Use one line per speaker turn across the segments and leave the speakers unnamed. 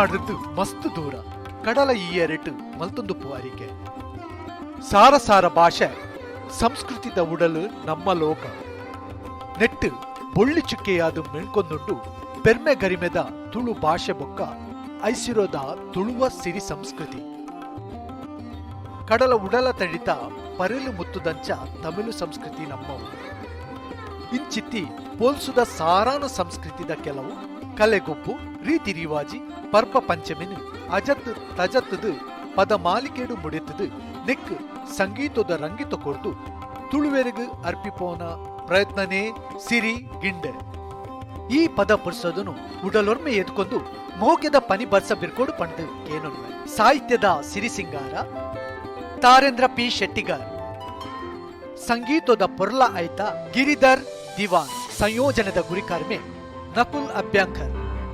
ತುಳುನಾಡು ಮಸ್ತ್ ದೂರ ಕಡಲ ಈ ಎರಟು ಮಲ್ತೊಂದು ಪುವಾರಿಕೆ ಸಾರ ಸಾರ ಭಾಷೆ ಸಂಸ್ಕೃತಿದ ಉಡಲು ನಮ್ಮ ಲೋಕ ನೆಟ್ಟು ಬೊಳ್ಳಿ ಚುಕ್ಕೆಯಾದು ಮೆಣ್ಕೊಂದುಂಡು ಪೆರ್ಮೆ ಗರಿಮೆದ ತುಳು ಭಾಷೆ ಬೊಕ್ಕ ಐಸಿರೋದ ತುಳುವ ಸಿರಿ ಸಂಸ್ಕೃತಿ ಕಡಲ ಉಡಲ ತಡಿತ ಪರೆಲು ಮುತ್ತುದಂಚ ತಮಿಳು ಸಂಸ್ಕೃತಿ ನಮ್ಮವು ಇಂಚಿತ್ತಿ ಪೋಲ್ಸುದ ಸಾರಾನು ಸಂಸ್ಕೃತಿದ ಕೆಲವು ಕಲೆಗೊಪ್ಪು ರೀತಿ ರಿವಾಜಿ ಪರ್ಪ ಪಂಚಮಿನು ಅಜತ್ ತಜತ್ತದು ಪದ ಮಾಲಿಕೆಡು ಮುಡಿತದು ನೆಕ್ ಸಂಗೀತದ ರಂಗಿತ ಕೊರ್ದು ತುಳುವೆರೆಗು ಅರ್ಪಿಪೋನ ಪ್ರಯತ್ನನೇ ಸಿರಿ ಗಿಂಡೆ ಈ ಪದ ಪುರ್ಸೋದನು ಉಡಲೊರ್ಮೆ ಎದ್ಕೊಂಡು ಮೋಗೆದ ಪನಿ ಬರ್ಸ ಬಿರ್ಕೋಡು ಪಂಡು ಏನೊಲ್ವೆ ಸಾಹಿತ್ಯದ ಸಿರಿ ಸಿಂಗಾರ ತಾರೇಂದ್ರ ಪಿ ಶೆಟ್ಟಿಗಾರ್ ಸಂಗೀತದ ಪೊರ್ಲ ಆಯ್ತ ಗಿರಿಧರ್ ದಿವಾನ್ ಸಂಯೋಜನೆದ ಗುರಿಕಾರ್ಮೆ ನಕುಲ್ ಅಭ್ಯಾಂಕರ್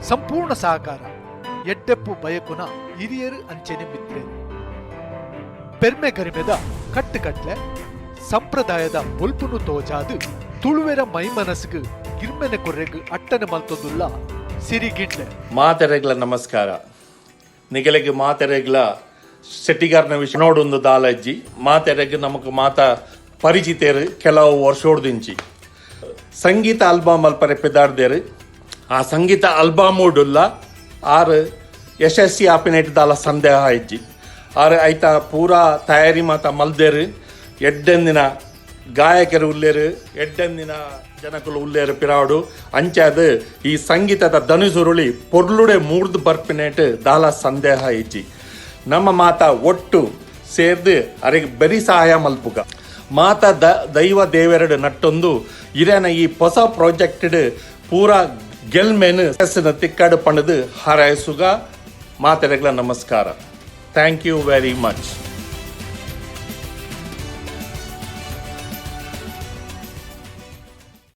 ಸಂಪೂರ್ಣ ಸಹಕಾರ ಎಡ್ಡೆಪ್ಪು ಬಯಕುನ ಹಿರಿಯರು ಅಂಚೆನೆ ಮಿತ್ರೆ ಪೆರ್ಮೆ ಗರಿಮೆದ ಕಟ್ಟುಕಟ್ಲೆ ಸಂಪ್ರದಾಯದ ಬೊಲ್ಪುನು ತೋಜಾದು ತುಳುವೆರ ಮೈ ಮನಸ್ಸಿಗೆ ಗಿರ್ಮೆನೆ ಕೊರ್ರೆಗ್ ಅಟ್ಟನೆ ಮಲ್ತೊಂದುಲ್ಲ ಸಿರಿಗಿಂಡ್ಲೆ
ಮಾತೆರೆಗ್ಲ ನಮಸ್ಕಾರ ನಿಗಲೆಗೆ ಮಾತೆರೆಗ್ಲ ಶೆಟ್ಟಿಗಾರ್ನ ವಿಷಯ ನೋಡೊಂದು ದಾಲಜ್ಜಿ ಮಾತೆರೆಗ್ ನಮಕ್ ಮಾತ ಪರಿಚಿತರು ಕೆಲವು ವರ್ಷೋಡ್ದಿಂಚಿ ಸಂಗೀತ ಆಲ್ಬಮ್ ಅಲ್ಪರೆ ಪೆದಾಡ್ದೇರು ಆ ಸಂಗೀತ ಆಲ್ಬಮ್ ಉಡುಲ್ಲ ಆರು ಯಶಸ್ವಿ ಆಪಿನೇಟ್ ದಾಲ ಸಂದೇಹ ಇಜ್ಜಿ ಆರು ಐತ ಪೂರಾ ತಯಾರಿ ಮಾತ ಮಲ್ದೇರು ಎಡ್ಡೆಂದಿನ ಗಾಯಕರು ಉಲ್ಲೇರು ಎಡ್ಡೆಂದಿನ ಜನಕುಲು ಉಲ್ಲೇರು ಪಿರಾಡು ಅಂಚಾದು ಈ ಸಂಗೀತದ ಧನುಸುರುಳಿ ಪೊರ್ಲುಡೆ ಮೂರ್ದು ಬರ್ಪಿನೇಟ್ ದಾಲ ಸಂದೇಹ ಇಜ್ಜಿ ನಮ್ಮ ಮಾತ ಒಟ್ಟು ಸೇರ್ದು ಅರೆಗೆ ಬರೀ ಸಹಾಯ ಮಲ್ಪುಗ ಮಾತ ದೈವ ದೇವೆರಡು ನಟ್ಟೊಂದು ಇರೇನ ಈ ಹೊಸ ಪ್ರಾಜೆಕ್ಟ್ ಪೂರಾ ಗೆಲ್ಮೇನು ತಿಕ್ಕಾಡು ಪಣದು ಹಾರೈಸುಗ ಮಾತೆರೆಗ್ಲ ನಮಸ್ಕಾರ ಥ್ಯಾಂಕ್ ಯು ವೆರಿ ಮಚ್.